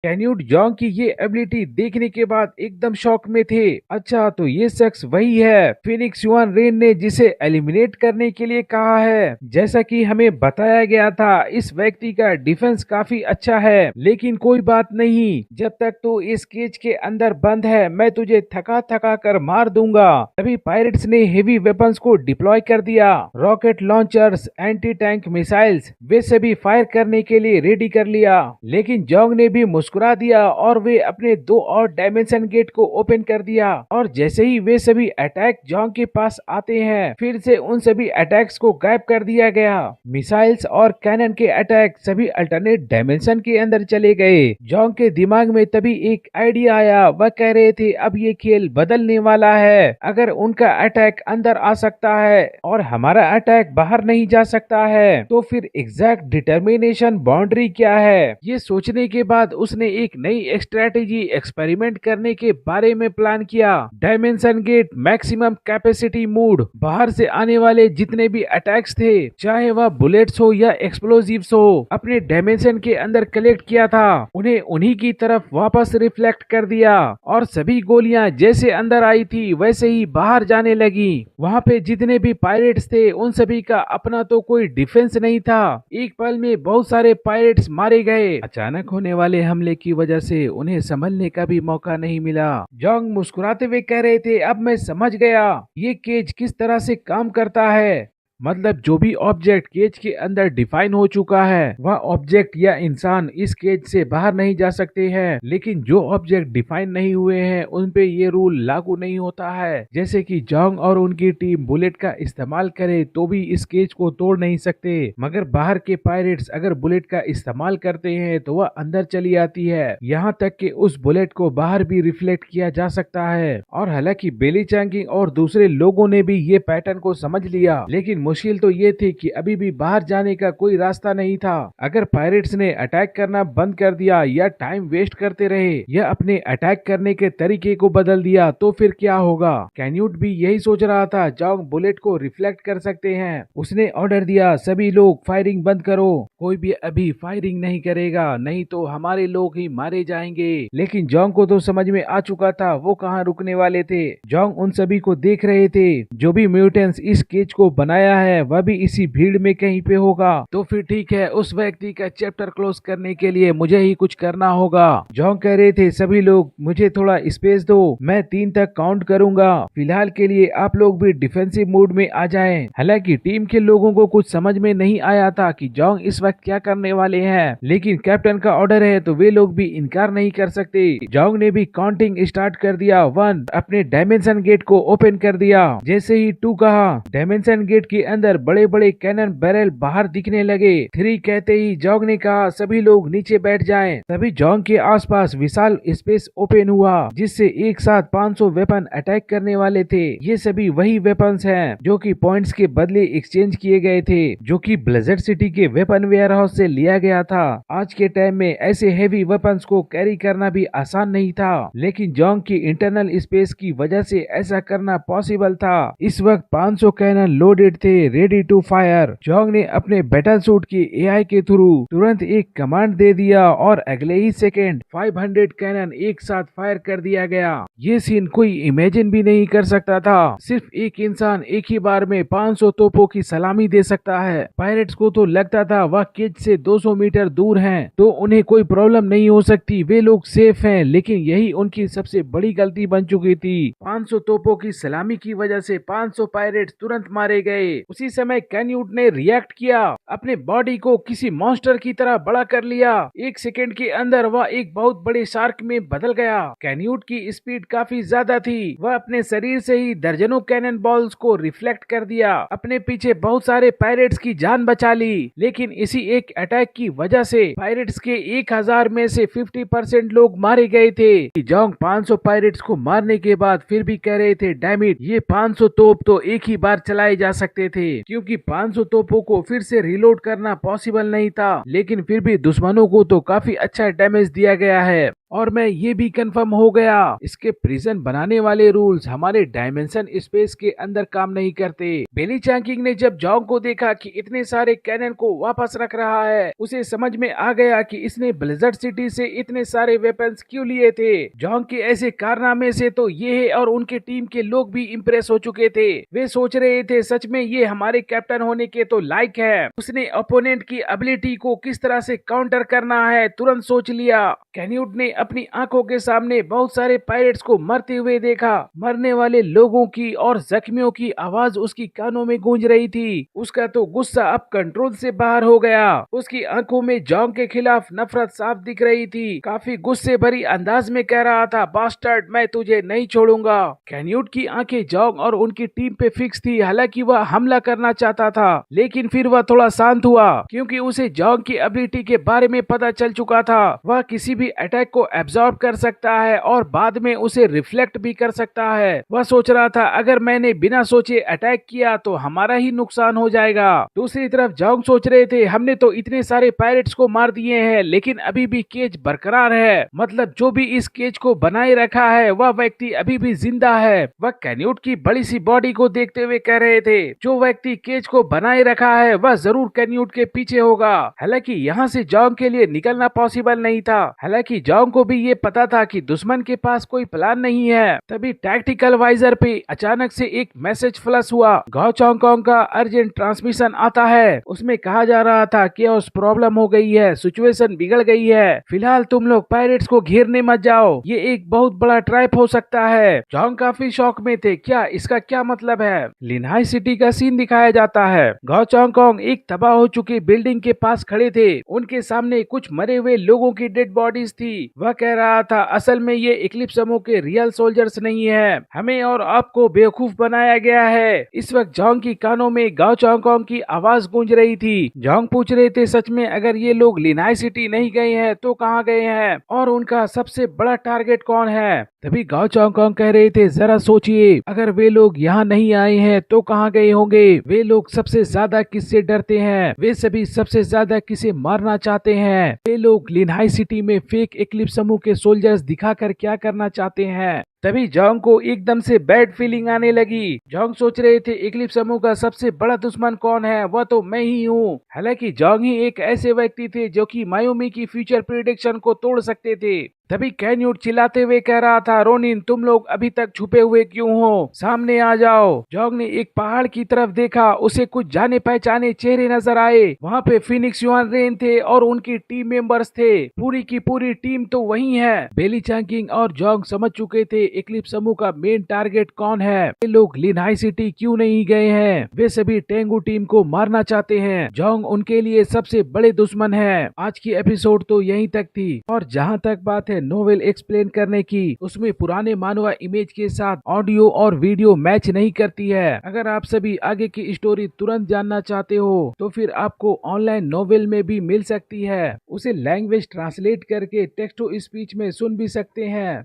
Canute जॉन्ग की ये ability देखने के बाद एकदम शॉक में थे। अच्छा, तो ये शख्स वही है फिनिक्स युआन रेन ने जिसे एलिमिनेट करने के लिए कहा है। जैसा कि हमें बताया गया था, इस व्यक्ति का डिफेंस काफी अच्छा है, लेकिन कोई बात नहीं, जब तक तो इस केज के अंदर बंद है मैं तुझे थका थका कर मार दूंगा। तभी पायरेट्स ने हेवी वेपन्स को डिप्लॉय कर दिया। Rocket launchers, anti tank missiles, वे सभी फायर करने के लिए रेडी कर लिया। लेकिन जॉन्ग ने भी मुस्कुरा दिया और वे अपने दो और डायमेंशन गेट को ओपन कर दिया। और जैसे ही वे सभी अटैक जॉन्ग के पास आते हैं, फिर से उन सभी अटैक्स को गायब कर दिया गया। मिसाइल्स और कैनन के अटैक सभी अल्टरनेट डायमेंशन के अंदर चले गए। जॉन्ग के दिमाग में तभी एक आइडिया आया। वह कह रहे थे अब ये खेल बदलने वाला है। अगर उनका अटैक अंदर आ सकता है और हमारा अटैक बाहर नहीं जा सकता है, तो फिर एग्जैक्ट डिटर्मिनेशन बाउंड्री क्या है। ये सोचने के बाद उसने एक नई स्ट्रेटेजी एक्सपेरिमेंट करने के बारे में प्लान किया। Dimension get maximum capacity mode. बाहर से आने वाले जितने भी अटैक्स थे, चाहे वह बुलेट्स हो या एक्सप्लोजिव्स हो, अपने डायमेंशन के अंदर कलेक्ट किया था, उन्हें उन्हीं की तरफ वापस रिफ्लेक्ट कर दिया और सभी गोलियां जैसे अंदर आई थी वैसे ही बाहर जाने लगी। वहाँ पे जितने भी पायरेट्स थे उन सभी का अपना तो कोई डिफेंस नहीं था। एक पल में बहुत सारे पायरेट्स मारे गए। अचानक होने वाले हमले की वजह से उन्हें संभलने का भी मौका नहीं मिला। जॉन्ग मुस्कुराते हुए कह रहे थे अब मैं समझ गया ये केज किस तरह से काम करता है। मतलब जो भी ऑब्जेक्ट केज के अंदर डिफाइन हो चुका है, वह ऑब्जेक्ट या इंसान इस केज से बाहर नहीं जा सकते हैं, लेकिन जो ऑब्जेक्ट डिफाइन नहीं हुए हैं उन पे ये रूल लागू नहीं होता है। जैसे कि जॉन्ग और उनकी टीम बुलेट का इस्तेमाल करे तो भी इस केज को तोड़ नहीं सकते, मगर बाहर के पायरेट्स अगर बुलेट का इस्तेमाल करते हैं तो वह अंदर चली आती है। यहाँ तक कि उस बुलेट को बाहर भी रिफ्लेक्ट किया जा सकता है। और हालांकि बेली चैंकिंग और दूसरे लोगों ने भी ये पैटर्न को समझ लिया, लेकिन मुश्किल तो ये थी कि अभी भी बाहर जाने का कोई रास्ता नहीं था। अगर पायरेट्स ने अटैक करना बंद कर दिया या टाइम वेस्ट करते रहे या अपने अटैक करने के तरीके को बदल दिया तो फिर क्या होगा। कैन्यूट भी यही सोच रहा था। जॉन्ग बुलेट को रिफ्लेक्ट कर सकते हैं। उसने ऑर्डर दिया सभी लोग फायरिंग बंद करो, कोई भी अभी फायरिंग नहीं करेगा, नहीं तो हमारे लोग ही मारे जाएंगे। लेकिन जॉन्ग को तो समझ में आ चुका था वो कहाँ रुकने वाले थे। जॉन्ग उन सभी को देख रहे थे। जो भी म्यूटेंट्स इस केज को बनाया है वह भी इसी भीड़ में कहीं पे होगा। तो फिर ठीक है, उस व्यक्ति का चैप्टर क्लोज करने के लिए मुझे ही कुछ करना होगा। जॉन्ग कह रहे थे सभी लोग मुझे थोड़ा स्पेस दो, मैं 3 तक काउंट करूंगा। फिलहाल के लिए आप लोग भी डिफेंसिव मोड में आ जाएं। हालांकि टीम के लोगों को कुछ समझ में नहीं आया था कि जॉन्ग इस वक्त क्या करने वाले हैं, लेकिन कैप्टन का ऑर्डर है तो वे लोग भी इनकार नहीं कर सकते। जॉन्ग ने भी काउंटिंग स्टार्ट कर दिया। 1 अपने डायमेंशन गेट को ओपन कर दिया। जैसे ही 2 कहा, डायमेंशन गेट के अंदर बड़े बड़े कैनन बैरल बाहर दिखने लगे। 3 कहते ही जॉन्ग ने कहा सभी लोग नीचे बैठ जाएं। तभी जॉन्ग के आसपास विशाल स्पेस ओपन हुआ, जिससे एक साथ 500 वेपन अटैक करने वाले थे। ये सभी वही वेपन्स हैं जो कि पॉइंट्स के बदले एक्सचेंज किए गए थे, जो कि ब्लिज़र्ड सिटी के वेपन वेयर हाउस से लिया गया था। आज के टाइम में ऐसे हेवी वेपन्स को कैरी करना भी आसान नहीं था, लेकिन जॉन्ग की इंटरनल स्पेस की वजह से ऐसा करना पॉसिबल था। इस वक्त 500 कैनन लोडेड थे, रेडी टू फायर। जॉन्ग ने अपने बैटल सूट की एआई के थ्रू तुरंत एक कमांड दे दिया और अगले ही सेकेंड 500 कैनन एक साथ फायर कर दिया गया। ये सीन कोई इमेजिन भी नहीं कर सकता था। सिर्फ एक इंसान एक ही बार में 500 तोपों की सलामी दे सकता है। पायरेट्स को तो लगता था वह केज से 200 मीटर दूर हैं, तो उन्हें कोई प्रॉब्लम नहीं हो सकती, वे लोग सेफ हैं। लेकिन यही उनकी सबसे बड़ी गलती बन चुकी थी। 500 तोपों की सलामी की वजह से 500 पायरेट्स तुरंत मारे गए। उसी समय कैन्यूट ने रिएक्ट किया, अपने बॉडी को किसी मॉन्स्टर की तरह बड़ा कर लिया। 1 सेकेंड के अंदर वह एक बहुत बड़े शार्क में बदल गया। कैन्यूट की स्पीड काफी ज्यादा थी। वह अपने शरीर से ही दर्जनों कैनन बॉल्स को रिफ्लेक्ट कर दिया। अपने पीछे बहुत सारे पायरेट्स की जान बचा ली, लेकिन इसी एक अटैक की वजह से पायरेट्स के 1000 में से 50% लोग मारे गए थे। जॉन्ग 500 पायरेट्स को मारने के बाद फिर भी कह रहे थे डैम इट, ये 500 तोप तो एक ही बार चलाए जा सकते थे, क्योंकि 500 तोपों को फिर से रिलोड करना पॉसिबल नहीं था। लेकिन फिर भी दुश्मनों को तो काफी अच्छा डैमेज दिया गया है। और मैं ये भी कंफर्म हो गया इसके प्रिजन बनाने वाले रूल्स हमारे डायमेंशन स्पेस के अंदर काम नहीं करते। बेली चैंकिंग ने जब जॉन्ग को देखा कि इतने सारे कैनन को वापस रख रहा है, उसे समझ में आ गया कि इसने ब्लिज़र्ड सिटी से इतने सारे वेपन्स क्यों लिए थे। जॉन्ग के ऐसे कारनामे से तो ये और उनके टीम के लोग भी इम्प्रेस हो चुके थे। वे सोच रहे थे सच में ये हमारे कैप्टन होने के तो लायक है। उसने ओपोनेंट की एबिलिटी को किस तरह से काउंटर करना है तुरंत सोच लिया। कैन्यूट ने अपनी आंखों के सामने बहुत सारे पायरेट्स को मरते हुए देखा। मरने वाले लोगों की और जख्मियों की आवाज उसकी कानों में गूंज रही थी। उसका तो गुस्सा अब कंट्रोल से बाहर हो गया। उसकी आंखों में जॉन्ग के खिलाफ नफरत साफ दिख रही थी। काफी गुस्से भरी अंदाज में कह रहा था, बास्टर्ड, मैं तुझे नहीं छोड़ूंगा। कैन्यूट की आंखें जॉन्ग और उनकी टीम पे फिक्स थी। हालांकि वह हमला करना चाहता था, लेकिन फिर वह थोड़ा शांत हुआ क्योंकि उसे जॉन्ग की एबिलिटी के बारे में पता चल चुका था। वह किसी भी अटैक को एब्जॉर्ब कर सकता है और बाद में उसे रिफ्लेक्ट भी कर सकता है। वह सोच रहा था अगर मैंने बिना सोचे अटैक किया तो हमारा ही नुकसान हो जाएगा। दूसरी तरफ जॉन्ग सोच रहे थे हमने तो इतने सारे पायरेट्स को मार दिए हैं, लेकिन अभी भी केज बरकरार है। मतलब जो भी इस केज को बनाए रखा है वह व्यक्ति अभी भी जिंदा है। वह कैन्यूट की बड़ी सी बॉडी को देखते हुए कह रहे थे, जो व्यक्ति केज को बनाए रखा है वह जरूर कैन्यूट के पीछे होगा। हालांकि यहाँ से जॉन्ग के लिए निकलना पॉसिबल नहीं था। हालांकि जॉन्ग को भी ये पता था कि दुश्मन के पास कोई प्लान नहीं है। तभी टैक्टिकल वाइजर पे अचानक से एक मैसेज फ्लश हुआ। गाओ चोंगकोंग का अर्जेंट ट्रांसमिशन आता है। उसमें कहा जा रहा था केओस प्रॉब्लम हो गई है, सिचुएशन बिगड़ गई है, फिलहाल तुम लोग पायरेट्स को घेरने मत जाओ, ये एक बहुत बड़ा ट्रैप हो सकता है। जॉन्ग काफी शॉक में थे, क्या इसका क्या मतलब है। लिनहाई सिटी का सीन दिखाया जाता है। गाओ चोंगकोंग एक तबाह हो चुकी बिल्डिंग के पास खड़े थे। उनके सामने कुछ मरे हुए लोगों की डेड बॉडीज थी। वह कह रहा था असल में ये इक्लिप्स समूह के रियल सोल्जर्स नहीं है, हमें और आपको बेवकूफ बनाया गया है। इस वक्त जॉन्ग की कानों में गाओ चोंगकोंग की आवाज गूंज रही थी। जॉन्ग पूछ रहे थे सच में अगर ये लोग लिनहाई सिटी नहीं गए हैं तो कहाँ गए हैं और उनका सबसे बड़ा टारगेट कौन है। तभी गाओ चोंगकोंग कह रहे थे जरा सोचिए, अगर वे लोग यहाँ नहीं आए हैं तो कहाँ गए होंगे। वे लोग सबसे ज्यादा किससे डरते हैं, वे सभी सबसे ज्यादा किसे मारना चाहते हैं। वे लोग लिनहाई सिटी में फेक इक्लिप्स समूह के सोल्जर्स दिखाकर क्या करना चाहते हैं। तभी जॉन्ग को एकदम से बैड फीलिंग आने लगी। जॉन्ग सोच रहे थे इक्लिप्स समूह का सबसे बड़ा दुश्मन कौन है, वह तो मैं ही हूँ। हालांकि जॉन्ग ही एक ऐसे व्यक्ति थे जो कि मायोमी की फ्यूचर प्रेडिक्शन को तोड़ सकते थे। तभी कैन्यूट चिल्लाते हुए कह रहा था, रोनिन तुम लोग अभी तक छुपे हुए क्यों हो, सामने आ जाओ। जॉन्ग ने एक पहाड़ की तरफ देखा, उसे कुछ जाने पहचाने चेहरे नजर आए। वहाँ पे फिनिक्स युआन रेन थे और उनकी टीम मेंबर्स थे। पूरी की पूरी टीम तो वही है। बेली चैंकिंग और जॉन्ग समझ चुके थे इक्लिप्स समूह का मेन टारगेट कौन है। वे लोग लिनहाई सिटी क्यों नहीं गए हैं, वे सभी टेंगू टीम को मारना चाहते हैं। जॉन्ग उनके लिए सबसे बड़े दुश्मन है। आज की एपिसोड तो यहीं तक थी और जहाँ तक बात है नोवेल एक्सप्लेन करने की, उसमें पुराने मानवा इमेज के साथ ऑडियो और वीडियो मैच नहीं करती है। अगर आप सभी आगे की स्टोरी तुरंत जानना चाहते हो तो फिर आपको ऑनलाइन नोवेल में भी मिल सकती है। उसे लैंग्वेज ट्रांसलेट करके टेक्स्ट टू स्पीच में सुन भी सकते हैं।